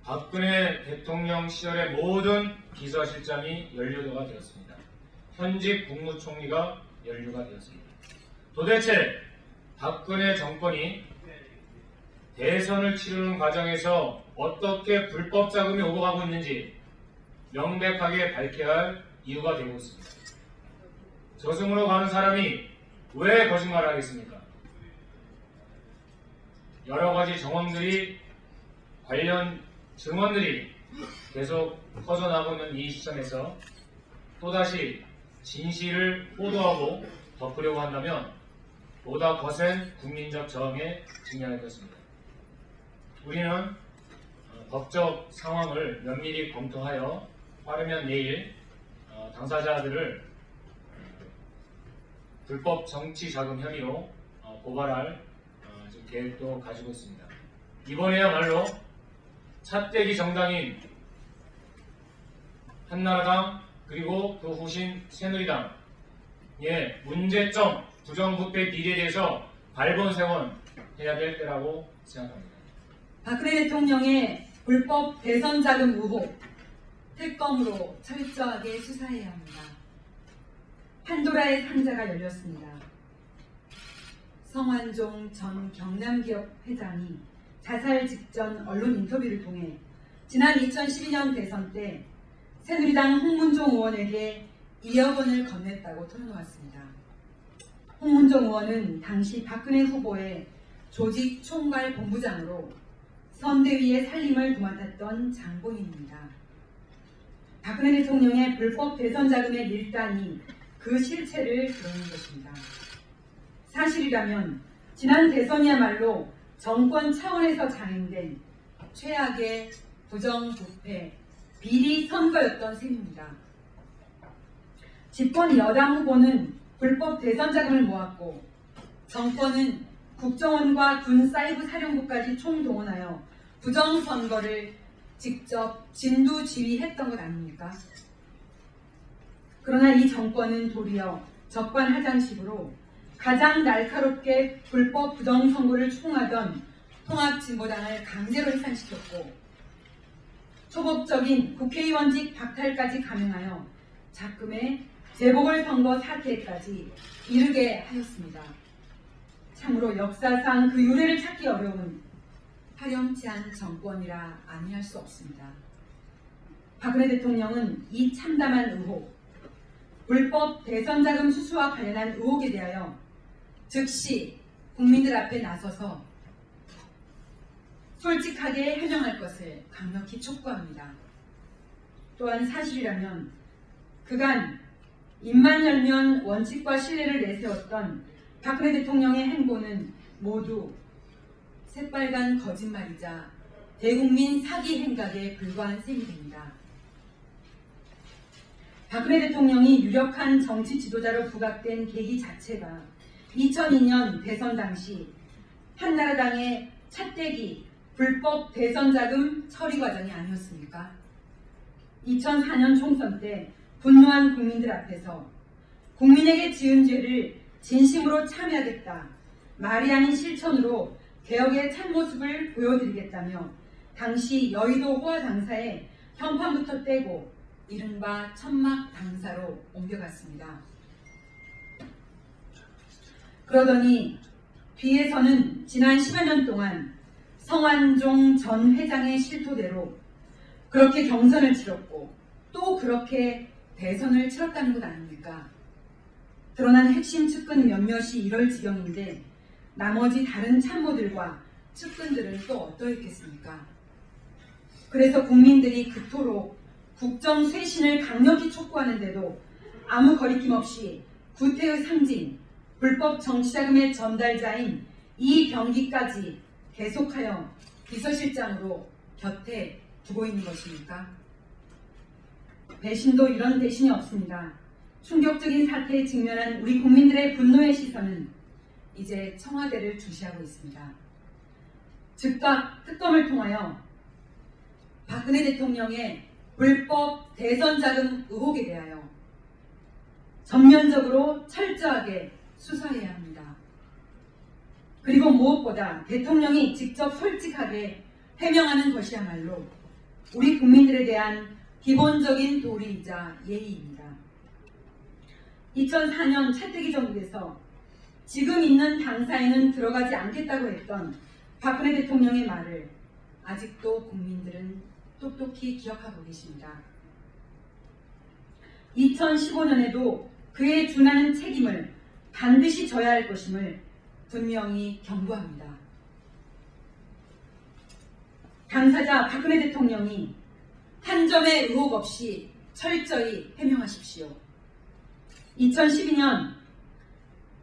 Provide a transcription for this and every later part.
박근혜 대통령 시절의 모든 비서실장이 연루가 되었습니다. 현직 국무총리가 연루가 되었습니다. 도대체 박근혜 정권이 대선을 치르는 과정에서 어떻게 불법 자금이 오고 가고 있는지 명백하게 밝혀야 할 이유가 되고 있습니다. 저승으로 가는 사람이 왜 거짓말을 하겠습니까? 여러 가지 정황들이 관련 증언들이 계속 퍼져나가고 있는 이 시점에서 또다시 진실을 호도하고 덮으려고 한다면 보다 거센 국민적 저항에 직면할 것입니다. 우리는 법적 상황을 면밀히 검토하여 빠르면 내일 당사자들을 불법 정치 자금 혐의로 고발할 계획도 가지고 있습니다. 이번에야말로 차떼기 정당인 한나라당 그리고 그 후신 새누리당의 문제점 부정부패 비리에 대해서 발본색원 해야 될 때라고 생각합니다. 박근혜 대통령의 불법 대선 자금 의혹 특검으로 철저하게 수사해야 합니다. 판도라의 상자가 열렸습니다. 성완종 전 경남기업 회장이 자살 직전 언론 인터뷰를 통해 지난 2012년 대선 때 새누리당 홍문종 의원에게 2억 원을 건넸다고 털어놓았습니다. 홍문종 의원은 당시 박근혜 후보의 조직 총괄 본부장으로 선대위의 살림을 도맡았던 장본인입니다. 박근혜 대통령의 불법 대선 자금의 밀단이 그 실체를 드러낸 것입니다. 사실이라면 지난 대선이야말로 정권 차원에서 장행된 최악의 부정부패 비리 선거였던 셈입니다. 집권 여당 후보는 불법 대선 자금을 모았고 정권은 국정원과 군 사이버 사령부까지 총동원하여 부정선거를 직접 진두지휘했던 것 아닙니까? 그러나 이 정권은 도리어 적반하장식으로 가장 날카롭게 불법 부정선거를 추궁하던 통합진보당을 강제로 해산시켰고 초법적인 국회의원직 박탈까지 감행하여 작금의 재보궐선거 사태까지 이르게 하였습니다. 참으로 역사상 그 유례를 찾기 어려운 파렴치한 정권이라 아니할 수 없습니다. 박근혜 대통령은 이 참담한 의혹, 불법 대선 자금 수수와 관련한 의혹에 대하여 즉시 국민들 앞에 나서서 솔직하게 해명할 것을 강력히 촉구합니다. 또한 사실이라면 그간 입만 열면 원칙과 신뢰를 내세웠던 박근혜 대통령의 행보는 모두 새빨간 거짓말이자 대국민 사기 행각에 불과한 셈이 됩니다. 박근혜 대통령이 유력한 정치 지도자로 부각된 계기 자체가 2002년 대선 당시 한나라당의 차떼기 불법 대선 자금 처리 과정이 아니었습니까? 2004년 총선 때 분노한 국민들 앞에서 국민에게 지은 죄를 진심으로 참여하겠다, 말이 아닌 실천으로 개혁의 참모습을 보여드리겠다며 당시 여의도 호화 당사에 현판부터 떼고 이른바 천막 당사로 옮겨갔습니다. 그러더니 뒤에서는 지난 10여 년 동안 성완종 전 회장의 실토대로 그렇게 경선을 치렀고 또 그렇게 대선을 치렀다는 것 아닙니까? 드러난 핵심 측근 몇몇이 이럴 지경인데 나머지 다른 참모들과 측근들은 또 어떠했겠습니까? 그래서 국민들이 그토록 국정 쇄신을 강력히 촉구하는데도 아무 거리낌 없이 구태의 상징, 불법 정치자금의 전달자인 이병기까지 계속하여 비서실장으로 곁에 두고 있는 것입니까? 배신도 이런 배신이 없습니다. 충격적인 사태에 직면한 우리 국민들의 분노의 시선은 이제 청와대를 주시하고 있습니다. 즉각 특검을 통하여 박근혜 대통령의 불법 대선 자금 의혹에 대하여 전면적으로 철저하게 수사해야 합니다. 그리고 무엇보다 대통령이 직접 솔직하게 해명하는 것이야말로 우리 국민들에 대한 기본적인 도리이자 예의입니다. 2004년 차태기 정부에서 지금 있는 당사에는 들어가지 않겠다고 했던 박근혜 대통령의 말을 아직도 국민들은 똑똑히 기억하고 계십니다. 2015년에도 그에 준하는 책임을 반드시 져야 할 것임을 분명히 경고합니다. 당사자 박근혜 대통령이 한 점의 의혹 없이 철저히 해명하십시오. 2012년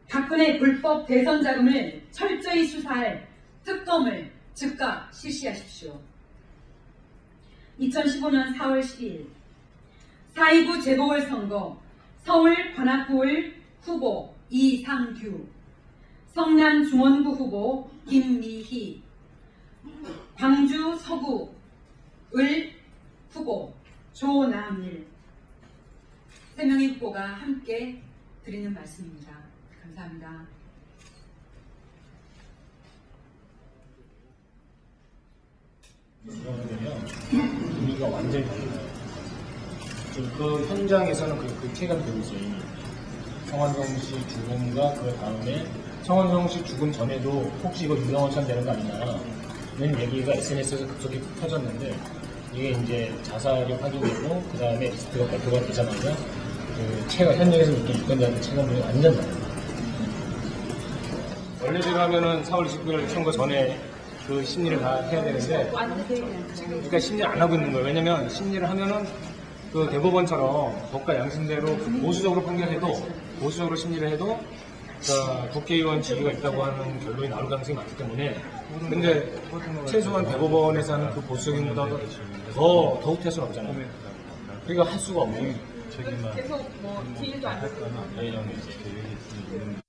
박근혜 불법 대선 자금을 철저히 수사할 특검을 즉각 실시하십시오. 2015년 4월 12일 4.29 재보궐선거 서울 관악구을 후보 이상규, 성남 중원구 후보 김미희, 광주 서구을 후보 조남일 3명의 후보가 함께 드리는 말씀입니다. 감사합니다. 그러면요, 우리가 완전히 달라요. 지금 그 현장에서는 그 체감이 되고 있어요. 이미. 성완종 씨 죽음과 그 다음에 성완종 씨 죽음 전에도 혹시 이거 유명원천 되는 거 아니냐는 얘기가 SNS에서 급속히 터졌는데, 이게 이제 자살이 확인되고 그 다음에 리스트가 발표가 되자마자 그 현장에서 느낀 유권자들 체감이 완전 달라요. 원래대로라면은 4월 29일 선거 전에 그 심리를 다 해야 되는데, 그러니까 심리를 안 하고 있는 거예요. 왜냐면 심리를 하면은 그 대법원처럼 법과 양심대로 보수적으로 판결해도, 보수적으로 심리를 해도 그러니까 국회의원 직위가 있다고 하는 결론이 나올 가능성이 많기 때문에, 근데 최소한 대법원에서 하는 그 보수적인 것보다 더욱 태수는 없잖아요. 그러니까 할 수가 없는. 계속 뭐 딜도 안 했거나 네, 계획이 있는